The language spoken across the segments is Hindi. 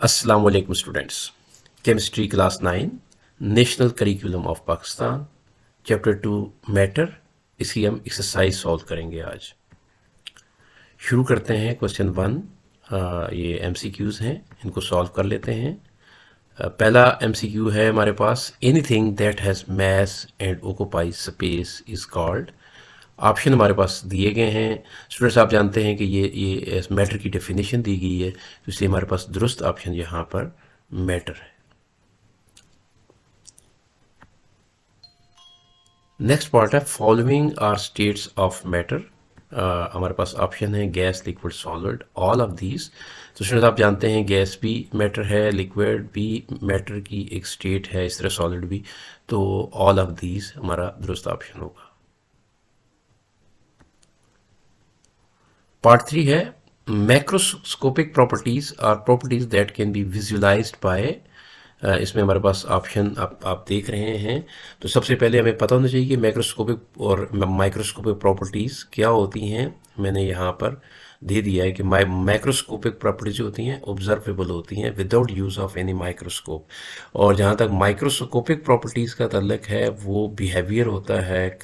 अस्सलाम वालेकुम students. Chemistry class 9 national curriculum of Pakistan chapter 2 matter, इसकी हम एक्सरसाइज सॉल्व करेंगे। आज शुरू करते हैं क्वेश्चन 1। ये एमसीक्यूज हैं, इनको सॉल्व कर लेते हैं। पहला एमसीक्यू है हमारे पास, anything that has mass and occupies space is called. Option हमारे पास दिए गए हैं। स्टूडेंट्स आप जानते हैं कि ये मैटर की डेफिनेशन दी गई है, तो इसलिए हमारे पास दुरुस्त ऑप्शन यहाँ पर मैटर है। नेक्स्ट पार्ट है, following are states of matter. हमारे पास ऑप्शन है gas, liquid, solid, all of these. तो स्टूडेंट्स आप जानते हैं गैस भी मैटर है, लिक्विड भी मैटर की एक स्टेट है, इस तरह सॉलिड भी। तो ऑल ऑफ दीज हमारा दुरुस्त ऑप्शन होगा। पार्ट 3 है, macroscopic properties are properties that can be visualized by. इसमें हमारे पास ऑप्शन आप देख रहे हैं। तो सबसे पहले हमें पता होना चाहिए कि मैक्रोस्कोपिक और माइक्रोस्कोपिक प्रॉपर्टीज़ क्या होती हैं। मैंने यहाँ पर दे दिया है कि माइक्रोस्कोपिक प्रॉपर्टीज होती हैं ऑब्जर्वेबल होती हैं without use of any microscope. और जहाँ तक माइक्रोस्कोपिक प्रॉपर्टीज़ का ताल्लुक है, वो बिहेवियर होता है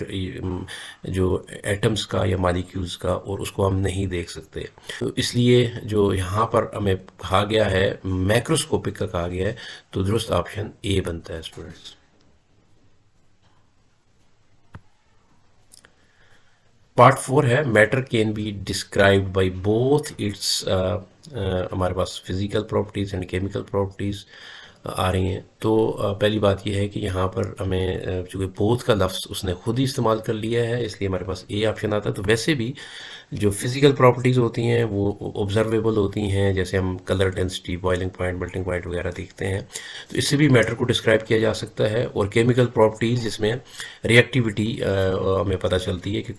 जो एटम्स का या मॉलिक्यूल्स का, और उसको हम नहीं देख सकते। तो इसलिए जो यहाँ पर हमें कहा गया है मैक्रोस्कोपिक का कहा गया है, तो दुरुस्त ऑप्शन ए बनता है स्टूडेंट्स। पार्ट 4 है, matter can be described by both its. हमारे पास physical properties and chemical properties आ रही हैं। तो पहली बात यह है कि यहाँ पर हमें चूँकि बोथ का लफ्ज़ उसने खुद ही इस्तेमाल कर लिया है, इसलिए हमारे पास ए ऑप्शन आता है। तो वैसे भी जो फिजिकल प्रॉपर्टीज़ होती हैं वो ऑब्जर्वेबल होती हैं, जैसे हम colour density, boiling point, melting point वगैरह देखते हैं, तो इससे भी मैटर को डिस्क्राइब किया जा सकता है। और केमिकल प्रॉपर्टीज़ जिसमें रिएक्टिविटी हमें पता चलती है कि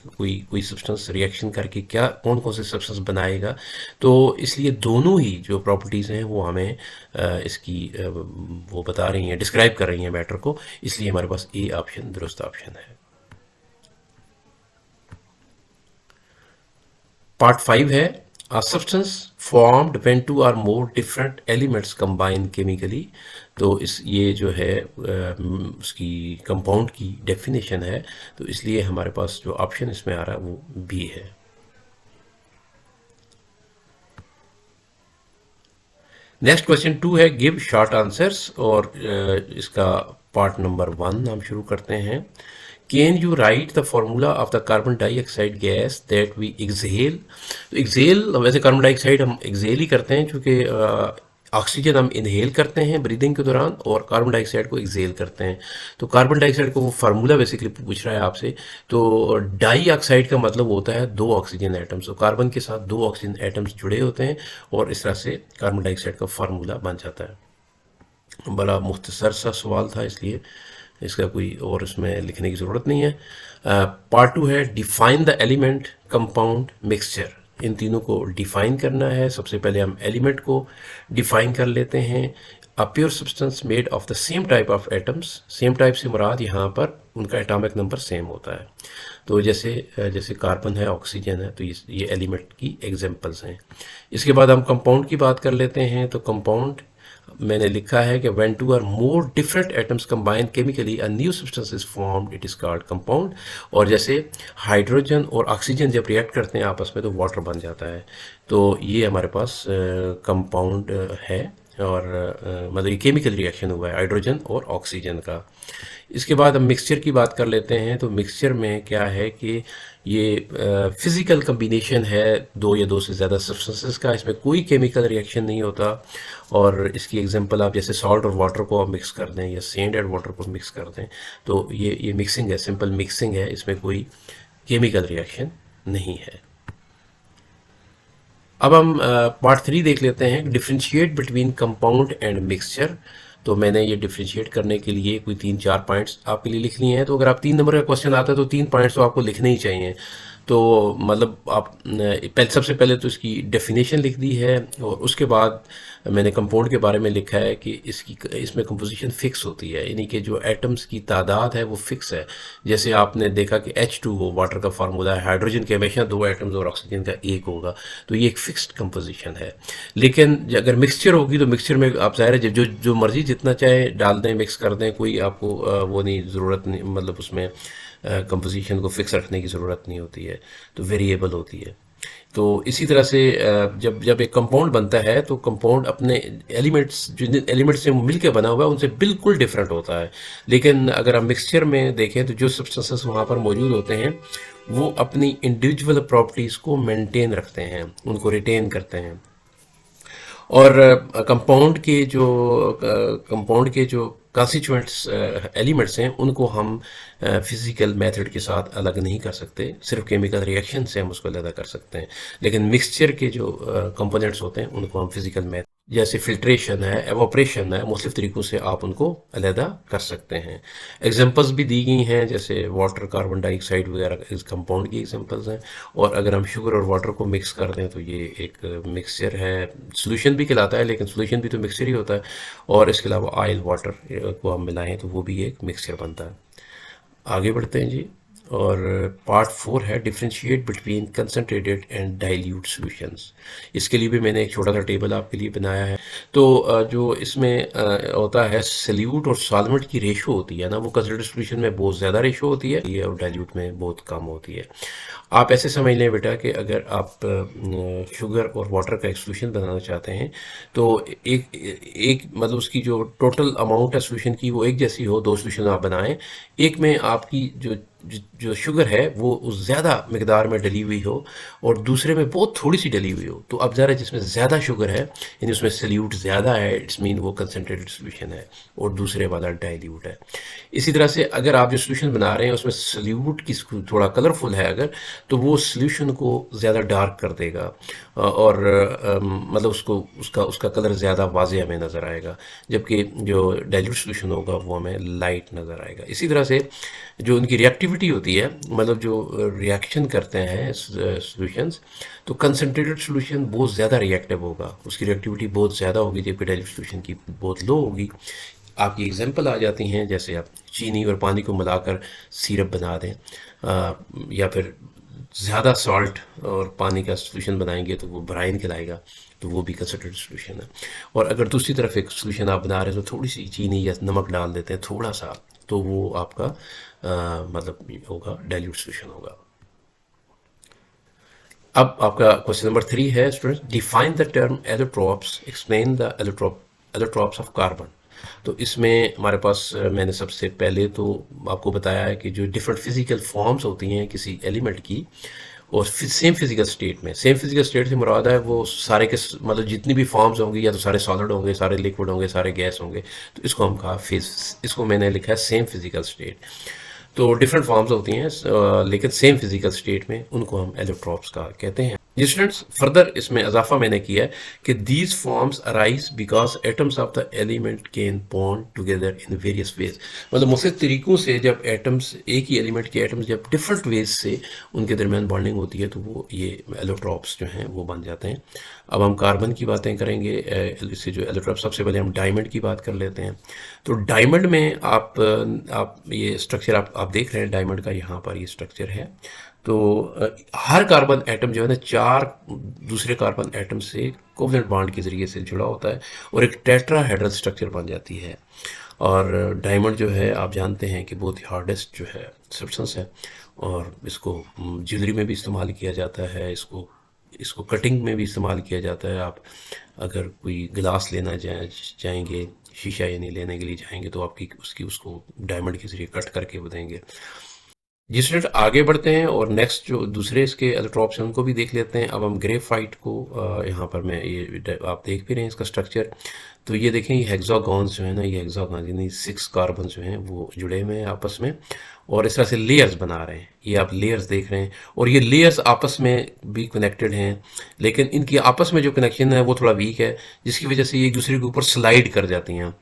कोई सब्सटेंस रिएक्शन करके क्या कौन कौन से सब्सटेंस बनाएगा। तो इसलिए दोनों ही जो प्रॉपर्टीज़ हैं वो हमें इसकी वो बता रही हैं, डिस्क्राइब कर रही हैं मैटर को, इसलिए हमारे पास ए ऑप्शन दुरुस्त ऑप्शन है। पार्ट 5 है, a substance formed when two or more different elements combine chemically। तो ये जो है उसकी कंपाउंड की डेफिनेशन है, तो इसलिए हमारे पास जो ऑप्शन इसमें आ रहा है वो बी है। नेक्स्ट क्वेश्चन 2 है, गिव शॉर्ट आंसर्स। और इसका पार्ट नंबर 1 हम शुरू करते हैं। Can you write the formula of the carbon dioxide gas that we exhale. तो एक्सहेल, वैसे कार्बन डाइऑक्साइड हम एक्सहेल ही करते हैं, क्योंकि ऑक्सीजन हम इनहेल करते हैं ब्रीदिंग के दौरान, और कार्बन डाइऑक्साइड को एक्सहेल करते हैं। तो कार्बन डाइऑक्साइड को वो फार्मूला बेसिकली पूछ रहा है आपसे। तो डाइऑक्साइड का मतलब होता है दो ऑक्सीजन एटम्स, तो कार्बन के साथ दो ऑक्सीजन एटम्स जुड़े होते हैं, और इस तरह से कार्बन डाइऑक्साइड का फार्मूला बन जाता है। बड़ा मुख्तसर सा सवाल था, इसलिए इसका कोई और इसमें लिखने की ज़रूरत नहीं है। पार्ट 2 है, define the element, compound, mixture. इन तीनों को डिफाइन करना है। सबसे पहले हम एलिमेंट को डिफाइन कर लेते हैं। A pure substance made of the same type of atoms. Same type से मुराद यहाँ पर उनका एटॉमिक नंबर सेम होता है। तो जैसे कार्बन है, ऑक्सीजन है, तो ये एलिमेंट की एग्जांपल्स हैं। इसके बाद हम कंपाउंड की बात कर लेते हैं। तो कंपाउंड मैंने लिखा है कि when two or more different atoms combine chemically a new substance is formed, it is called compound. और जैसे हाइड्रोजन और ऑक्सीजन जब रिएक्ट करते हैं आपस में, तो वाटर बन जाता है। तो ये हमारे पास कंपाउंड है, और मतलब ये केमिकल रिएक्शन हुआ है हाइड्रोजन और ऑक्सीजन का। इसके बाद हम मिक्सचर की बात कर लेते हैं। तो मिक्सचर में क्या है कि ये फिज़िकल कम्बिनेशन है दो या दो से ज़्यादा सब्सटेंसेस का, इसमें कोई केमिकल रिएक्शन नहीं होता। और इसकी एग्जांपल आप जैसे सॉल्ट और वाटर को आप मिक्स कर दें, या सैंड एंड वाटर को मिक्स कर दें, तो ये मिक्सिंग है, सिंपल मिक्सिंग है, इसमें कोई केमिकल रिएक्शन नहीं है। अब हम पार्ट 3 देख लेते हैं, differentiate between compound and mixture. तो मैंने ये डिफ्रेंशिएट करने के लिए कोई 3-4 पॉइंट्स आपके लिए लिख लिए हैं। तो अगर आप 3 नंबर का क्वेश्चन आता है तो 3 पॉइंट्स तो आपको लिखने ही चाहिए। तो मतलब आप पहले सबसे पहले तो इसकी डेफिनेशन लिख दी है, और उसके बाद मैंने कंपाउंड के बारे में लिखा है कि इसमें कंपोजिशन फिक्स होती है, यानी कि जो एटम्स की तादाद है वो फिक्स है। जैसे आपने देखा कि H2O वाटर का फार्मूला है, हाइड्रोजन के हमेशा 2 एटम्स और ऑक्सीजन का 1 होगा, तो ये एक फिक्स्ड कंपोजिशन है। लेकिन अगर मिक्सचर होगी तो मिक्सचर में आप ज़ाहिर है जो जो मर्जी जितना चाहे डाल दें, मिक्स कर दें, कोई आपको वो नहीं ज़रूरत नहीं, मतलब उसमें कंपोजिशन को फिक्स रखने की ज़रूरत नहीं होती है, तो वेरिएबल होती है। तो इसी तरह से जब जब एक कंपाउंड बनता है तो कंपाउंड अपने एलिमेंट्स जिन एलिमेंट्स से मिल के बना हुआ है उनसे बिल्कुल डिफरेंट होता है। लेकिन अगर हम मिक्सचर में देखें तो जो सब्सटेंसेस वहाँ पर मौजूद होते हैं वो अपनी इंडिविजुअल प्रॉपर्टीज़ को मेंटेन रखते हैं, उनको रिटेन करते हैं। और कंपाउंड के जो कॉन्स्टिट्यूएंट्स एलिमेंट्स हैं उनको हम फिजिकल मेथड के साथ अलग नहीं कर सकते, सिर्फ केमिकल रिएक्शन से हम उसको अलग कर सकते हैं। लेकिन मिक्सचर के जो कंपोनेंट्स होते हैं उनको हम फिजिकल मेथड जैसे फिल्ट्रेशन है, एवोपरेशन है, मुख्तलिफ तरीक़ों से आप उनको अलहदा कर सकते हैं। एग्जांपल्स भी दी गई हैं, जैसे वाटर, कार्बन डाइऑक्साइड वगैरह इस कंपाउंड की एग्जांपल्स हैं। और अगर हम शुगर और वाटर को मिक्स कर दें तो ये एक मिक्सचर है, सॉल्यूशन भी कहलाता है, लेकिन सॉल्यूशन भी तो मिक्सचर ही होता है। और इसके अलावा ऑयल वाटर को हम मिलाएं तो वो भी एक मिक्सचर बनता है। आगे बढ़ते हैं जी। और पार्ट 4 है differentiate between concentrated and dilute solutions. इसके लिए भी मैंने एक छोटा सा टेबल आपके लिए बनाया है। तो जो इसमें होता है सल्यूट और सॉल्वेंट की रेशो होती है ना, वो कंसनट्रेटेड सॉल्यूशन में बहुत ज़्यादा रेशो होती है, ये और डाइल्यूट में बहुत कम होती है। आप ऐसे समझ लें बेटा कि अगर आप शुगर और वाटर का एक सॉल्यूशन बनाना चाहते हैं तो एक एक मतलब उसकी जो टोटल अमाउंट है सॉल्यूशन की वो एक जैसी हो, दो सॉल्यूशन आप बनाएं, एक में आपकी जो शुगर है वो ज़्यादा मकदार में डली हुई हो और दूसरे में बहुत थोड़ी सी डली हुई हो। तो अब ज़रा जिसमें ज़्यादा शुगर है यानी उसमें सल्यूट ज़्यादा है, इट्स मीन वो कंसनट्रेटेड सॉल्यूशन है, और दूसरे वाला डाइल्यूट है। इसी तरह से अगर आप जो सॉल्यूशन बना रहे हैं उसमें सल्यूट की थोड़ा कलरफुल है अगर, तो वो सॉल्यूशन को ज़्यादा डार्क कर देगा और मतलब उसका उसका कलर ज़्यादा वाज़ेह हमें नज़र आएगा, जबकि जो डाइल्यूट सॉल्यूशन होगा वो हमें लाइट नज़र आएगा। इसी तरह से जो उनकी रिएक्टिविटी होती है, मतलब जो रिएक्शन करते हैं सॉल्यूशंस, तो कंसनट्रेटेड सॉल्यूशन बहुत ज़्यादा रिएक्टिव होगा, उसकी रिएक्टिविटी बहुत ज़्यादा होगी, जबकि डाइल्यूट सॉल्यूशन की बहुत लो होगी। आपकी एग्जांपल आ जाती हैं, जैसे आप चीनी और पानी को मिलाकर सिरप बना दें, या फिर ज़्यादा सॉल्ट और पानी का सॉल्यूशन बनाएंगे तो वो ब्राइन कहलाएगा, तो वो भी कंसनट्रेटेड सॉल्यूशन है। और अगर दूसरी तरफ एक सॉल्यूशन आप बना रहे हैं तो थोड़ी सी चीनी या नमक डाल देते हैं थोड़ा सा, तो वो आपका मतलब होगा डाइल्यूट सॉल्यूशन होगा। अब आपका क्वेश्चन नंबर 3 है student, define the term allotropes, explain the allotropes of carbon. तो इसमें हमारे पास मैंने सबसे पहले तो आपको बताया है कि जो डिफरेंट फिजिकल फॉर्म्स होती हैं किसी एलिमेंट की, और सेम फिजिकल स्टेट में, सेम फिजिकल स्टेट से मुराद है वो सारे के मतलब जितनी भी फॉर्म्स होंगी, या तो सारे सॉलिड होंगे, सारे लिक्विड होंगे, सारे गैस होंगे, तो इसको हम कहा इसको मैंने लिखा है सेम फिजिकल स्टेट। तो डिफरेंट फॉर्म्स होती हैं लेकिन सेम फिजिकल स्टेट में, उनको हम एलोट्रॉप्स का कहते हैं। स्टूडेंट्स फर्दर इसमें इजाफा मैंने किया है कि these forms arise because atoms of the element can bond together in various ways. मतलब मुख्तलिफ तरीक़ों से जब एटम्स, एक ही एलिमेंट के एटम्स जब डिफरेंट वेज से उनके दरमियान बॉन्डिंग होती है तो वो ये एलोट्रॉप्स जो हैं वो बन जाते हैं। अब हम कार्बन की बातें करेंगे, इससे जो एलोट्रॉप, सबसे पहले हम डायमंड की बात कर लेते हैं। तो डायमंड में आप ये स्ट्रक्चर आप देख रहे हैं, डायमंड का यहाँ पर ये स्ट्रक्चर है। तो हर कार्बन एटम जो है ना 4 दूसरे कार्बन एटम से कोवेलेंट बॉन्ड के ज़रिए से जुड़ा होता है और एक टेट्राहेड्रल स्ट्रक्चर बन जाती है। और डायमंड जो है आप जानते हैं कि बहुत ही हार्डेस्ट जो है सब्सटेंस है, और इसको ज्वेलरी में भी इस्तेमाल किया जाता है, इसको कटिंग में भी इस्तेमाल किया जाता है। आप अगर कोई गिलास लेना जाएंगे, शीशा यानी लेने के लिए जाएंगे, तो आपकी उसको डायमंड के ज़रिए कट करके वो देंगे। जी स्टूडेंट आगे बढ़ते हैं और नेक्स्ट जो दूसरे इसके एलोट्रॉप्स हैं उनको भी देख लेते हैं। अब हम ग्रेफाइट को यहाँ पर मैं ये आप देख भी रहे हैं इसका स्ट्रक्चर। तो ये देखें, ये हेक्सागॉन्स जो है ना, ये हेक्सागॉन यानी 6 कार्बन जो हैं वो जुड़े हुए हैं आपस में, और इस तरह से लेयर्स बना रहे हैं। ये आप लेयर्स देख रहे हैं, और ये लेयर्स आपस में भी कनेक्टेड हैं, लेकिन इनकी आपस में जो कनेक्शन है वो थोड़ा वीक है, जिसकी वजह से ये एक दूसरे के ऊपर स्लाइड कर जाती हैं,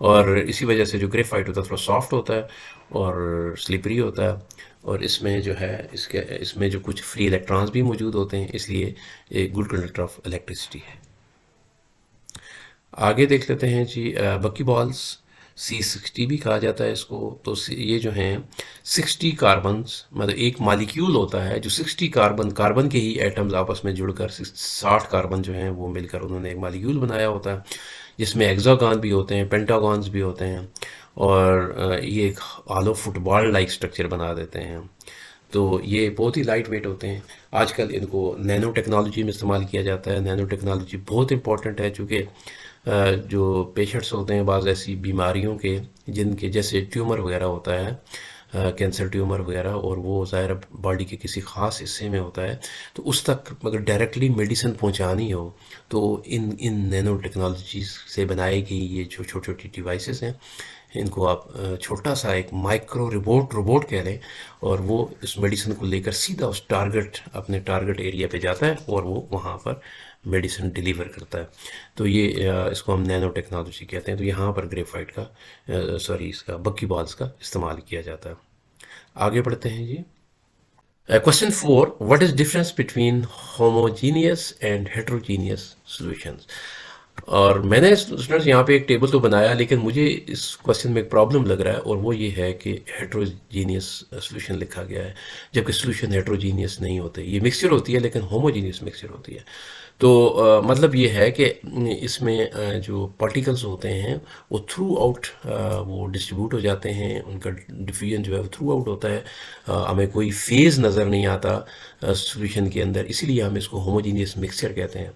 और इसी वजह से जो ग्रेफाइट होता है थोड़ा सॉफ्ट होता है और स्लिपरी होता है। और इसमें जो है इसमें जो कुछ फ्री इलेक्ट्रॉन्स भी मौजूद होते हैं, इसलिए एक गुड कंडक्टर ऑफ इलेक्ट्रिसिटी है। आगे देख लेते हैं जी, बकी बॉल्स C60 भी कहा जाता है इसको। तो ये जो हैं 60 कार्बन्स, मतलब एक मालिक्यूल होता है जो 60 कार्बन के ही एटम्स आपस में जुड़कर 60 कार्बन जो हैं वो मिलकर उन्होंने एक मालिक्यूल बनाया होता है, जिसमें हेक्सागॉन भी होते हैं, पेंटागॉन्स भी होते हैं, और ये एक आलो फुटबॉल लाइक स्ट्रक्चर बना देते हैं। तो ये बहुत ही लाइट वेट होते हैं। आजकल इनको नैनो टेक्नोलॉजी में इस्तेमाल किया जाता है। नैनो टेक्नोलॉजी बहुत इंपॉर्टेंट है, चूँकि जो पेशेंट्स होते हैं बाज़ ऐसी बीमारियों के, जिनके जैसे ट्यूमर वगैरह होता है, कैंसर ट्यूमर वगैरह, और वो ज़ाहिर बॉडी के किसी ख़ास हिस्से में होता है, तो उस तक अगर डायरेक्टली मेडिसिन पहुंचानी हो तो इन नैनो टेक्नोलॉजीज से बनाई गई ये जो छोटी छोटी डिवाइसेस हैं, इनको आप छोटा सा एक माइक्रो रोबोट कह लें, और वो इस मेडिसिन को लेकर सीधा उस अपने टारगेट एरिया पे जाता है और वो वहाँ पर मेडिसिन डिलीवर करता है। तो ये इसको हम नैनो टेक्नोलॉजी कहते हैं। तो यहाँ पर ग्रेफाइट का इसका बक्की बॉल्स का इस्तेमाल किया जाता है। आगे बढ़ते हैं जी। Question 4, what is difference between homogeneous and heterogeneous solutions. और मैंने स्टूडेंट्स यहाँ पे एक टेबल तो बनाया, लेकिन मुझे इस क्वेश्चन में एक प्रॉब्लम लग रहा है, और वो ये है कि हेट्रोजीनियस सॉल्यूशन लिखा गया है, जबकि सॉल्यूशन हेट्रोजीनियस नहीं होते। ये मिक्सचर होती है लेकिन होमोजीनियस मिक्सचर होती है। तो मतलब ये है कि इसमें जो पार्टिकल्स होते हैं वो थ्रू आउट वो डिस्ट्रीब्यूट हो जाते हैं, उनका डिफ्यूजन जो है वो थ्रू आउट होता है। हमें कोई फेज़ नज़र नहीं आता सॉल्यूशन के अंदर, इसीलिए हम इसको होमोजीनियस मिक्सचर कहते हैं।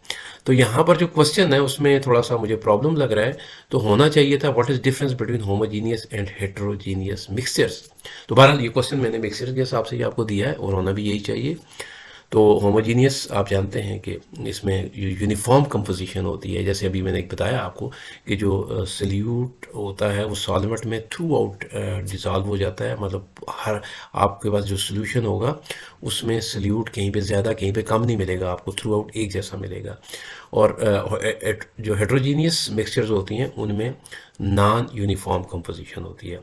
तो यहाँ पर जो क्वेश्चन है उसमें थोड़ा सा मुझे प्रॉब्लम लग रहा है। तो होना चाहिए था what is difference between homogeneous and heterogeneous mixtures. तो बहरहाल ये क्वेश्चन मैंने मिक्सचर के हिसाब से ही आपको दिया है, और होना भी यही चाहिए। तो होमोजीनियस आप जानते हैं कि इसमें यूनिफॉर्म कंपोजिशन होती है। जैसे अभी मैंने एक बताया आपको कि जो सल्यूट होता है वो सॉल्वेंट में थ्रू आउट डिज़ोल्व हो जाता है, मतलब हर आपके पास जो सोल्यूशन होगा उसमें सल्यूट कहीं पे ज़्यादा कहीं पे कम नहीं मिलेगा, आपको थ्रू आउट एक जैसा मिलेगा। और जो हेट्रोजीनियस मिक्सचर्स होती हैं उनमें नॉन यूनिफॉर्म कंपोजिशन होती है।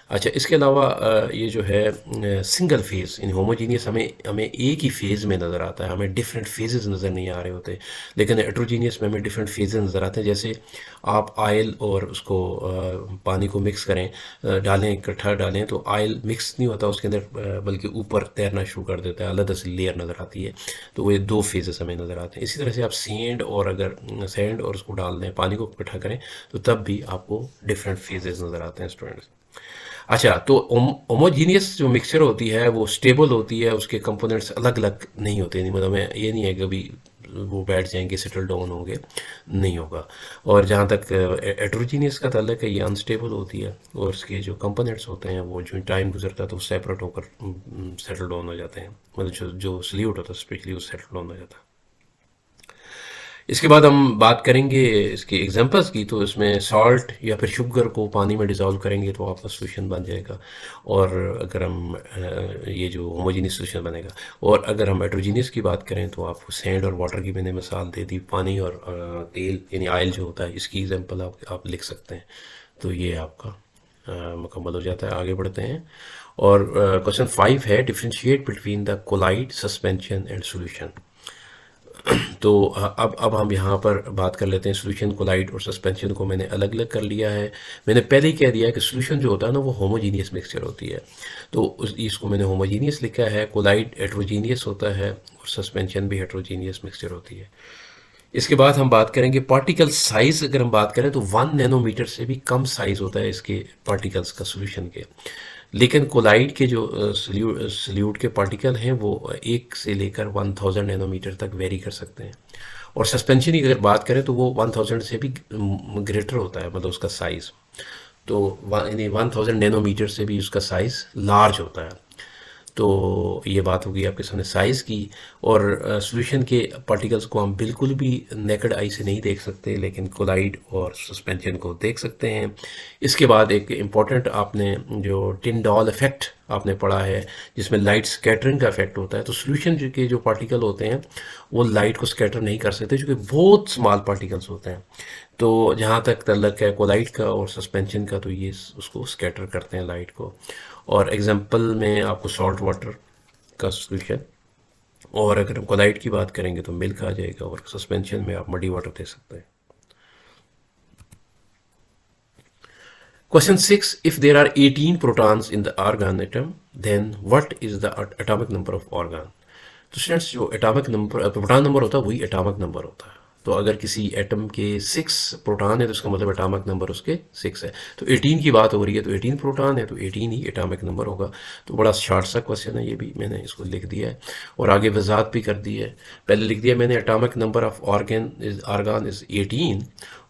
अच्छा, इसके अलावा ये जो है सिंगल फेज़, इन होमोजीनियस हमें एक ही फेज़ में नज़र आता है, हमें डिफरेंट फेजेस नज़र नहीं आ रहे होते। लेकिन हेट्रोजीनियस में हमें डिफरेंट फेजेस नज़र आते हैं। जैसे आप आयल और उसको पानी को मिक्स करें, डालें, इकट्ठा डालें, तो आयल मिक्स नहीं होता उसके अंदर, बल्कि ऊपर तैरना शुरू कर देता है, अलग से लेयर नज़र आती है। तो वो दो फेजेस हमें नज़र आते हैं। इसी तरह से आप सैंड और उसको डाल दें, पानी को इकट्ठा करें, तो तब भी आपको डिफरेंट फेजेस नज़र आते हैं स्टूडेंट्स। अच्छा, तो होमोजीनियस जो मिक्सचर होती है वो स्टेबल होती है, उसके कंपोनेंट्स अलग अलग नहीं होते, नहीं मतलब ये नहीं है कि अभी वो बैठ जाएंगे, सेटल डाउन होंगे, नहीं होगा। और जहाँ तक हेट्रोजीनियस का ताल्लुक है, ये अनस्टेबल होती है, और उसके जो कंपोनेंट्स होते हैं वो जो टाइम गुजरता है तो वो सेपरेट होकर सेटल डाउन हो जाते हैं, मतलब जो सल्यूट होता है स्पेशली वो सेटल डाउन हो जाता है। इसके बाद हम बात करेंगे इसके एग्जांपल्स की। तो इसमें सॉल्ट या फिर शुगर को पानी में डिज़ोल्व करेंगे तो आपका सोल्यूशन बन जाएगा, और अगर हम ये जो होमोजीनियस सोल्यूशन बनेगा। और अगर हम हेट्रोजीनियस की बात करें तो आपको सैंड और वाटर की मैंने मिसाल दे दी, पानी और तेल यानी ऑयल जो होता है, इसकी एग्जांपल आप लिख सकते हैं। तो ये आपका मुकम्मल हो जाता है। आगे बढ़ते हैं, और क्वेश्चन 5 है differentiate between the colloid, suspension and solution. तो अब हम यहाँ पर बात कर लेते हैं सोल्यूशन, कोलाइड और सस्पेंशन को मैंने अलग अलग कर लिया है। मैंने पहले ही कह दिया है कि सोल्यूशन जो होता है ना वो होमोजीनियस मिक्सचर होती है, तो इसको मैंने होमोजीनियस लिखा है। कोलाइड हेट्रोजीनियस होता है और सस्पेंशन भी हेट्रोजीनियस मिक्सचर होती है। इसके बाद हम बात करेंगे पार्टिकल साइज़। अगर हम बात करें तो 1 नैनोमीटर से भी कम साइज़ होता है इसके पार्टिकल्स का सोल्यूशन के। लेकिन कोलाइड के जो सल्यूट के पार्टिकल हैं वो 1 से लेकर 1000 नैनोमीटर तक वेरी कर सकते हैं। और सस्पेंशन की अगर बात करें तो वो 1000 से भी ग्रेटर होता है, मतलब उसका साइज़। तो यानी 1000 नैनोमीटर से भी उसका साइज़ लार्ज होता है। तो ये बात होगी आपके सामने साइज़ की। और सॉल्यूशन के पार्टिकल्स को हम बिल्कुल भी नेकेड आई से नहीं देख सकते, लेकिन कोलाइड और सस्पेंशन को देख सकते हैं। इसके बाद एक इम्पॉर्टेंट आपने जो टिंडॉल इफेक्ट आपने पढ़ा है, जिसमें लाइट स्कैटरिंग का इफेक्ट होता है। तो सॉल्यूशन के जो पार्टिकल होते हैं वो लाइट को स्कैटर नहीं कर सकते, क्योंकि बहुत स्मॉल पार्टिकल्स होते हैं। तो जहाँ तक तल्लक है कोलाइड का और सस्पेंशन का, तो ये उसको स्कैटर करते हैं लाइट को। और एग्जांपल में आपको सॉल्ट वाटर का सॉल्यूशन, और अगर हम कोलाइड की बात करेंगे तो मिल्क आ जाएगा, और सस्पेंशन में आप मडी वाटर दे सकते हैं। Question 6. If there are 18 protons in the argon atom, then what is the atomic number of argon? तो स्टूडेंट्स, जो एटॉमिक नंबर प्रोटॉन नंबर होता है वही एटॉमिक नंबर होता है। तो अगर किसी एटम के 6 प्रोटॉन है तो इसका मतलब एटॉमिक नंबर उसके 6 है। तो 18 की बात हो रही है तो 18 प्रोटॉन है तो 18 ही एटॉमिक नंबर होगा। तो बड़ा शॉर्ट सा क्वेश्चन है, ये भी मैंने इसको लिख दिया है और आगे वजाहत भी कर दी है। पहले लिख दिया मैंने atomic number of argon is 18,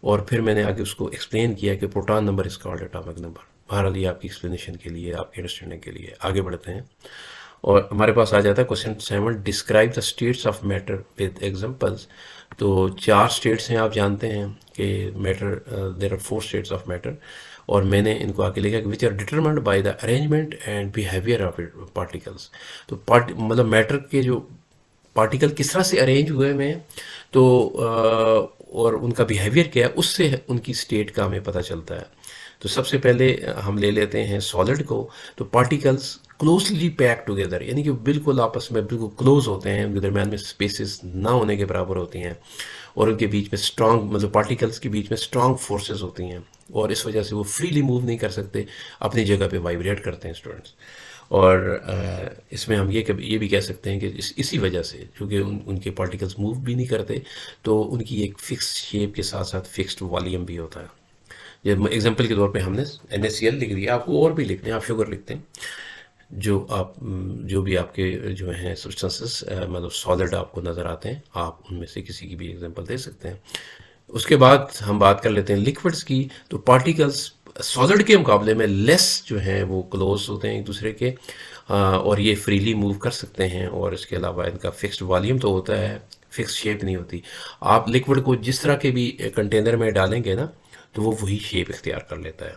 और फिर मैंने आगे उसको एक्सप्लेन किया कि proton number is called atomic number. बहरहाल ये आपकी एक्सप्लेनेशन के लिए, आपके अंडरस्टैंडिंग के लिए। आगे बढ़ते हैं और हमारे पास आ जाता है question 7। Describe the states of matter with examples. तो 4 स्टेट्स हैं, आप जानते हैं कि matter, there are 4 states of matter, और मैंने इनको आगे लिखा which are determined by the arrangement and behaviour of particles. तो मतलब मैटर के जो पार्टिकल किस तरह से अरेंज हुए हुए हैं, तो और उनका बिहेवियर क्या है, उससे उनकी स्टेट का हमें पता चलता है। तो सबसे पहले हम ले लेते हैं सॉलिड को। तो पार्टिकल्स क्लोजली पैक टुगेदर, यानी कि बिल्कुल आपस में बिल्कुल क्लोज होते हैं, उनके दरमियान में स्पेसेस ना होने के बराबर होती हैं, और उनके बीच में स्ट्रॉन्ग, मतलब पार्टिकल्स के बीच में स्ट्रॉन्ग फोर्सेस होती हैं, और इस वजह से वो फ्रीली मूव नहीं कर सकते, अपनी जगह पे वाइब्रेट करते हैं स्टूडेंट्स। और इसमें हम ये भी कह सकते हैं कि इसी वजह से, चूँकि उनके पार्टिकल्स मूव भी नहीं करते, तो उनकी एक फ़िक्स शेप के साथ साथ फिक्स्ड वॉल्यूम भी होता है। जब एग्जांपल के तौर पे हमने NaCl लिख दिया, आपको और भी लिखते हैं, आप शुगर लिखते हैं, जो भी आपके जो हैं सब्सटेंसेस, मतलब सॉलिड आपको नज़र आते हैं, आप उनमें से किसी की भी एग्जांपल दे सकते हैं। उसके बाद हम बात कर लेते हैं लिक्विड्स की। तो पार्टिकल्स सॉलिड के मुकाबले में लेस जो हैं वो क्लोज होते हैं एक दूसरे के, और ये फ्रीली मूव कर सकते हैं, और इसके अलावा इनका फिक्स्ड वॉल्यूम तो होता है, फिक्स शेप नहीं होती। आप लिक्विड को जिस तरह के भी कंटेनर में डालेंगे ना, तो वो वही शेप इख्तियार कर लेता है।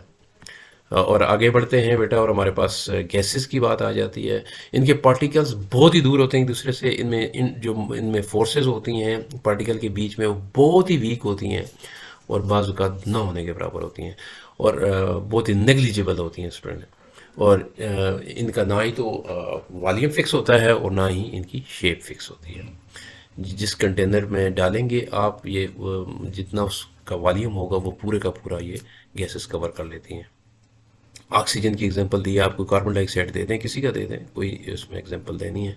और आगे बढ़ते हैं बेटा, और हमारे पास गैसेस की बात आ जाती है। इनके पार्टिकल्स बहुत ही दूर होते हैं एक दूसरे से, इनमें फोर्सेस होती हैं पार्टिकल के बीच में, वो बहुत ही वीक होती हैं और बाज़ औक़ात ना होने के बराबर होती हैं, और बहुत ही नेग्लिजिबल होती हैं स्टूडेंट। और इनका ना ही तो वॉल्यूम फिक्स होता है और ना ही इनकी शेप फिक्स होती है। जिस कंटेनर में डालेंगे आप, ये जितना उसका वॉल्यूम होगा वो पूरे का पूरा ये गैसेस कवर कर लेती हैं। ऑक्सीजन की एग्जांपल दी है, आपको कार्बन डाइऑक्साइड दे दें, किसी का दे दें, कोई इसमें एग्जांपल देनी है।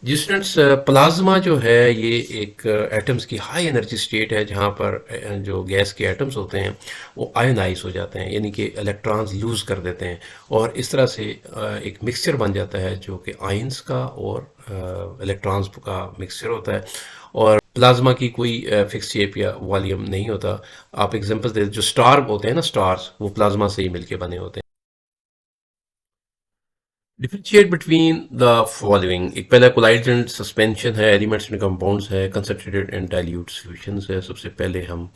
जी स्टूडेंट्स, प्लाज्मा जो है ये एक एटम्स की हाई एनर्जी स्टेट है, जहाँ पर जो गैस के एटम्स होते हैं वो आयोनाइज हो जाते हैं, यानी कि इलेक्ट्रॉन्स लूज़ कर देते हैं, और इस तरह से एक मिक्सचर बन जाता है जो कि आयंस का और इलेक्ट्रॉन्स का मिक्सचर होता है। और प्लाज्मा की कोई फिक्स शेप या वॉल्यूम नहीं होता। आप एग्जांपल दे, जो स्टार होते हैं ना, स्टार्स, वो प्लाज्मा से ही मिलके बने होते हैं। Differentiate between the following. एक पहला कोलाइड्स एंड सस्पेंशन है, एलिमेंट्स एंड कंपाउंड्स है, कंसंट्रेटेड एंड डाइल्यूट सॉल्यूशंस है। सबसे पहले हम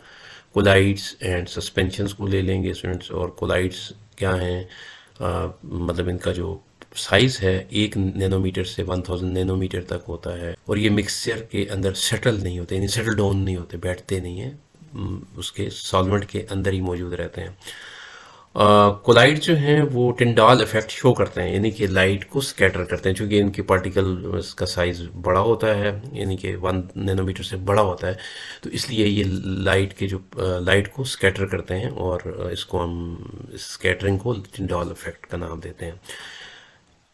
कोलाइड्स एंड सस्पेंशंस को ले लेंगे स्टूडेंट्स। और कोलाइड्स क्या हैं, मतलब इनका जो साइज़ है 1 नैनोमीटर से 1000 नैनोमीटर तक होता है, और ये मिक्सचर के अंदर सेटल नहीं होते, यानी सेटल डाउन नहीं होते, बैठते नहीं हैं, उसके सॉल्वेंट के अंदर ही मौजूद रहते हैं। कोलाइड जो हैं वो टिंडाल इफेक्ट शो करते हैं, यानी कि लाइट को स्कैटर करते हैं, चूँकि इनके पार्टिकल का साइज़ बड़ा होता है, यानी कि 1 नैनोमीटर से बड़ा होता है, तो इसलिए ये लाइट को स्कैटर करते हैं, और इसको हम स्कैटरिंग को टिंडाल इफेक्ट का नाम देते हैं।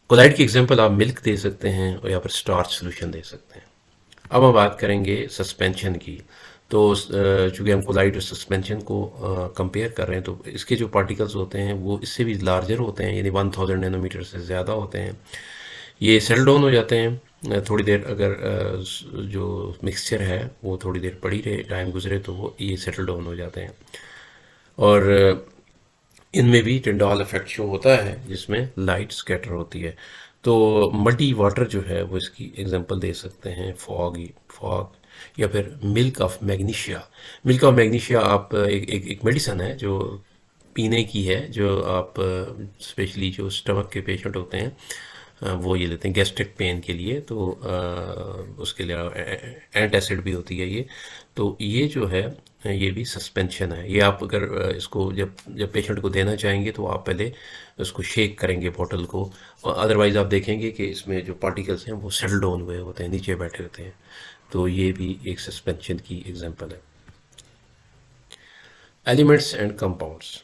कोलाइड की एग्जांपल आप मिल्क दे सकते हैं, और या फिर स्टार्च सोल्यूशन दे सकते हैं। अब हम बात करेंगे सस्पेंशन की। तो चूँकि हम कोलाइड और सस्पेंशन को कंपेयर कर रहे हैं, तो इसके जो पार्टिकल्स होते हैं वो इससे भी लार्जर होते हैं, यानी 1000 नैनोमीटर से ज़्यादा होते हैं। ये सेटल डाउन हो जाते हैं थोड़ी देर, अगर जो मिक्सचर है वो थोड़ी देर पड़ी रहे, टाइम गुजरे, तो वो ये सेटल डाउन हो जाते हैं। और इनमें भी टिंडाल इफेक्ट शो होता है, जिसमें लाइट स्कैटर होती है। तो मडी वाटर जो है वो इसकी एग्जांपल दे सकते हैं, फॉग, या फिर milk of magnesia. Milk of magnesia आप एक मेडिसन है जो पीने की है, जो आप स्पेशली जो स्टमक के पेशेंट होते हैं, वो ये लेते हैं गैस्ट्रिक पेन के लिए, तो उसके लिए एंटासिड भी होती है ये। तो ये जो है ये भी सस्पेंशन है। ये आप अगर इसको जब जब पेशेंट को देना चाहेंगे तो आप पहले उसको शेक करेंगे बॉटल को, और अदरवाइज़ आप देखेंगे कि इसमेल जो पार्टिकल्स हैं वो सेटल डाउन हुए होते हैं, नीचे बैठे होते हैं। तो ये भी एक सस्पेंशन की एग्जांपल है। Elements and compounds.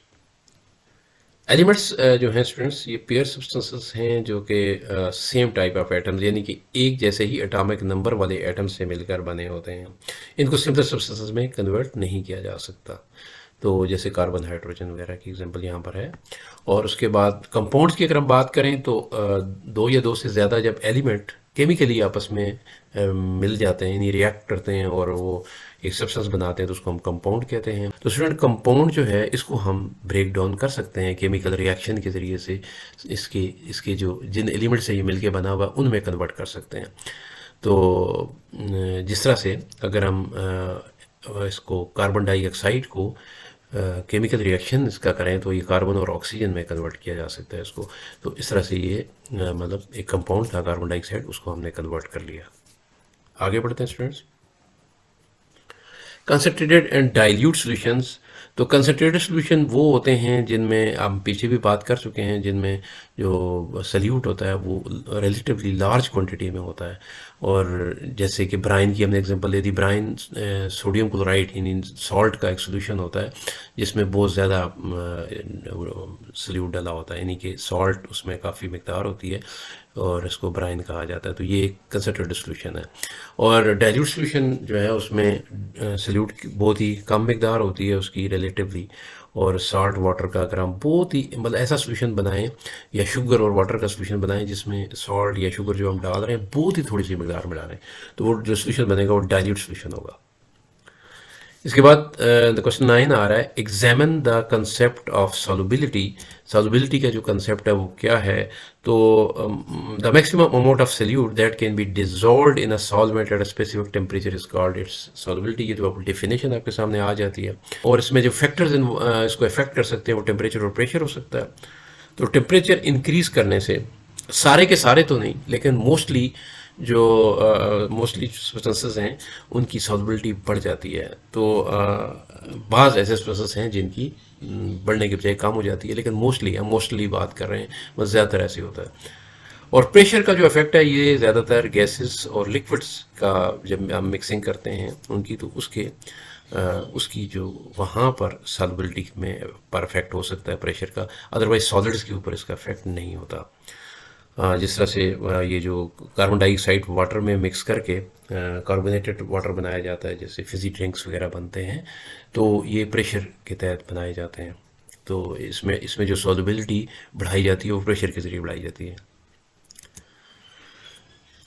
एलिमेंट्स जो हैं स्टूडेंट्स, ये पेयर सब्सटेंसेस हैं जो कि सेम टाइप ऑफ एटम्स, यानी कि एक जैसे ही एटॉमिक नंबर वाले एटम से मिलकर बने होते हैं। इनको सिंपल सब्सटेंसेस में कन्वर्ट नहीं किया जा सकता। तो जैसे कार्बन, हाइड्रोजन वगैरह की एग्जांपल यहाँ पर है। और उसके बाद कंपाउंड्स की अगर हम बात करें तो दो या दो से ज़्यादा जब एलिमेंट केमिकली आपस में मिल जाते हैं, यानी रिएक्ट करते हैं और वो एक सब्सटेंस बनाते हैं, तो उसको हम कंपाउंड कहते हैं। तो स्टूडेंट कंपाउंड जो है इसको हम ब्रेक डाउन कर सकते हैं केमिकल रिएक्शन के ज़रिए से, इसके इसके जो जिन एलिमेंट से ये मिलके बना हुआ उनमें कन्वर्ट कर सकते हैं। तो जिस तरह से अगर हम इसको कार्बन डाइऑक्साइड को केमिकल रिएक्शन इसका करें तो ये कार्बन और ऑक्सीजन में कन्वर्ट किया जा सकता है इसको। तो इस तरह से ये मतलब एक कंपाउंड था कार्बन डाइऑक्साइड, उसको हमने कन्वर्ट कर लिया। आगे बढ़ते हैं students. Concentrated and dilute solutions. तो कंसनट्रेटेड सॉल्यूशन वो होते हैं जिनमें हम पीछे भी बात कर चुके हैं, जिनमें जो सल्यूट होता है वो रिलेटिवली लार्ज क्वांटिटी में होता है। और जैसे कि ब्राइन की हमने एग्जांपल ले दी। ब्राइन सोडियम क्लोराइड यानी सॉल्ट का एक सॉल्यूशन होता है जिसमें बहुत ज़्यादा सल्यूट डाला होता है, यानी कि सॉल्ट उसमें काफ़ी मिकदार होती है और इसको ब्राइन कहा जाता है। तो ये एक कंसनट्रेटेड सॉल्यूशन है। और डाइल्यूट सॉल्यूशन जो है उसमें सल्यूट की बहुत ही कम मिकदार होती है उसकी रिलेटिवली। और साल्ट वाटर का अगर हम बहुत ही मतलब ऐसा सॉल्यूशन बनाएं, या शुगर और वाटर का सॉल्यूशन बनाएं जिसमें सॉल्ट या शुगर जो हम डाल रहे हैं बहुत ही थोड़ी सी मिकदार में डालें, तो वो जो सॉल्यूशन बनेगा वो डाइल्यूट सॉल्यूशन होगा। इसके बाद क्वेश्चन 9 आ रहा है, examine the concept of solubility. Solubility का जो कंसेप्ट है वो क्या है? तो the maximum amount of solute that can B dissolved in a solvent at a specific temperature is called its solubility. ये तो डेफिनेशन आपके सामने आ जाती है। और इसमें जो फैक्टर्स इसको अफेक्ट कर सकते हैं वो टेम्परेचर और प्रेशर हो सकता है। तो टेम्परेचर इंक्रीज करने से, सारे के सारे तो नहीं लेकिन मोस्टली जो मोस्टली सब्सटेंसेस हैं उनकी सॉल्युबिलिटी बढ़ जाती है। तो बाज़ ऐसे सब्सटेंसेस हैं जिनकी बढ़ने के बजाय कम हो जाती है, लेकिन मोस्टली हम मोस्टली बात कर रहे हैं, बस ज़्यादातर ऐसे होता है। और प्रेशर का जो इफेक्ट है ये ज़्यादातर गैसेस और लिक्विड्स का जब हम मिक्सिंग करते हैं उनकी, तो उसकी जो वहाँ पर सॉल्युबिलिटी में पर इफेक्ट हो सकता है प्रेशर का। अदरवाइज सॉलिड्स के ऊपर इसका इफेक्ट नहीं होता। जिस तरह से ये जो कार्बन डाइऑक्साइड वाटर में मिक्स करके कार्बोनेटेड वाटर बनाया जाता है, जैसे फिजी ड्रिंक्स वगैरह बनते हैं, तो ये प्रेशर के तहत बनाए जाते हैं। तो इसमें जो सॉल्युबिलिटी बढ़ाई जाती है वो प्रेशर के ज़रिए बढ़ाई जाती है।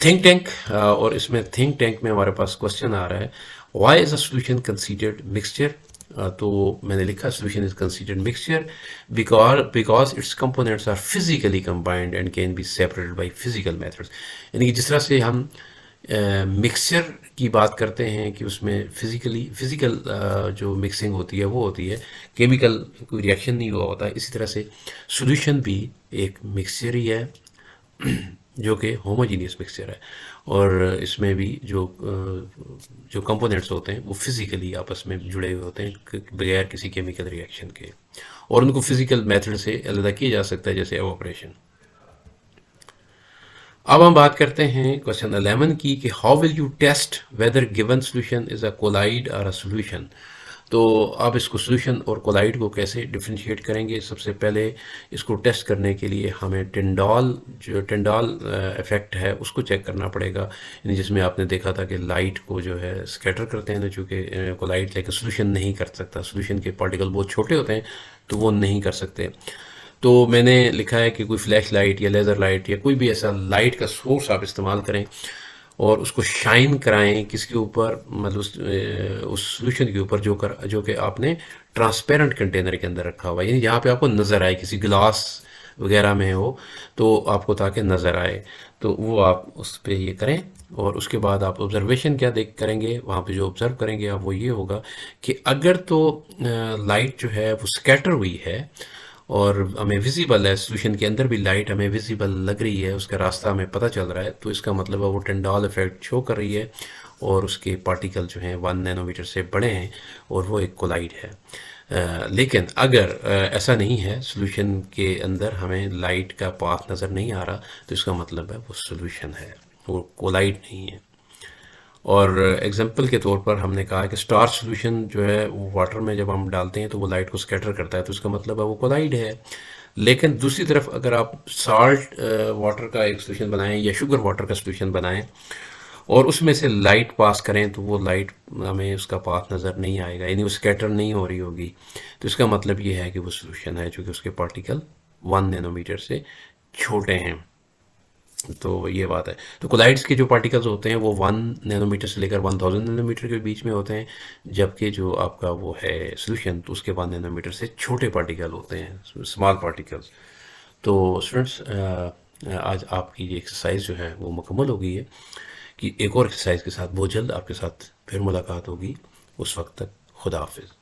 थिंक टैंक, और इसमें थिंक टैंक में हमारे पास क्वेश्चन आ रहा है, why is a solution considered mixture? तो मैंने लिखा solution is considered mixture because its components are physically combined and can be separated by physical methods. यानी कि जिस तरह से हम मिक्सचर की बात करते हैं कि उसमें फिजिकल जो मिक्सिंग होती है वो होती है, केमिकल कोई रिएक्शन नहीं हुआ होता है, इसी तरह से सॉल्यूशन भी एक मिक्सचर ही है जो कि होमोजीनियस मिक्सचर है। और इसमें भी जो कंपोनेंट्स होते हैं वो फिजिकली आपस में जुड़े हुए होते हैं बगैर किसी केमिकल रिएक्शन के, और उनको फिजिकल मेथड से अलग किया जा सकता है, जैसे एवापोरेशन। अब हम बात करते हैं क्वेश्चन 11 की कि how will you test whether given solution is a colloid और अ सॉल्यूशन। तो आप इसको सॉल्यूशन और कोलाइड को कैसे डिफ्रेंशिएट करेंगे? सबसे पहले इसको टेस्ट करने के लिए हमें टिंडॉल इफेक्ट है उसको चेक करना पड़ेगा, यानी जिसमें आपने देखा था कि लाइट को जो है स्कैटर करते हैं, चूँकि कोलाइड लेकिन सॉल्यूशन नहीं कर सकता, सॉल्यूशन के पार्टिकल बहुत छोटे होते हैं तो वो नहीं कर सकते। तो मैंने लिखा है कि कोई फ्लैश लाइट या लेज़र लाइट या कोई भी ऐसा लाइट का सोर्स आप इस्तेमाल करें और उसको शाइन कराएं किसके ऊपर, मतलब उस सॉल्यूशन के ऊपर जो कि आपने ट्रांसपेरेंट कंटेनर के अंदर रखा हुआ है, यानी जहाँ पे आपको नज़र आए, किसी गिलास वगैरह में हो तो आपको ताकि नज़र आए, तो वो आप उस पर ये करें। और उसके बाद आप ऑब्जर्वेशन क्या करेंगे वहाँ पे, जो ऑब्ज़र्व करेंगे आप वो ये होगा कि अगर तो लाइट जो है वो स्कैटर हुई है और हमें विजिबल है, सॉल्यूशन के अंदर भी लाइट हमें विजिबल लग रही है, उसका रास्ता हमें पता चल रहा है, तो इसका मतलब है वो टिंडाल इफेक्ट शो कर रही है और उसके पार्टिकल जो हैं 1 नैनोमीटर से बड़े हैं और वो एक कोलाइड है। लेकिन अगर ऐसा नहीं है, सॉल्यूशन के अंदर हमें लाइट का पाथ नज़र नहीं आ रहा, तो इसका मतलब है वो सॉल्यूशन है, वो कोलाइड नहीं है। और एग्जांपल के तौर पर हमने कहा कि स्टार सॉल्यूशन जो है वो वाटर में जब हम डालते हैं तो वो लाइट को स्कैटर करता है, तो इसका मतलब है वो कोलाइड है। लेकिन दूसरी तरफ अगर आप साल्ट वाटर का एक सॉल्यूशन बनाएं या शुगर वाटर का सॉल्यूशन बनाएं और उसमें से लाइट पास करें, तो वो लाइट हमें उसका पाथ नज़र नहीं आएगा, यानी वो स्कैटर नहीं हो रही होगी, तो इसका मतलब ये है कि वो सॉल्यूशन है, चूँकि उसके पार्टिकल 1 नैनोमीटर से छोटे हैं। तो ये बात है। तो कोलाइड्स के जो पार्टिकल्स होते हैं वो 1 नैनोमीटर से लेकर 1000 नैनोमीटर के बीच में होते हैं, जबकि जो आपका वो है सॉल्यूशन, तो उसके 1 नैनोमीटर से छोटे पार्टिकल होते हैं, स्मॉल पार्टिकल्स। तो स्टूडेंट्स, आज आपकी ये एक्सरसाइज जो है वो मुकम्मल हो गई है। कि एक और एक्सरसाइज के साथ बहुत जल्द आपके साथ फिर मुलाकात होगी। उस वक्त तक खुदा हाफिज़।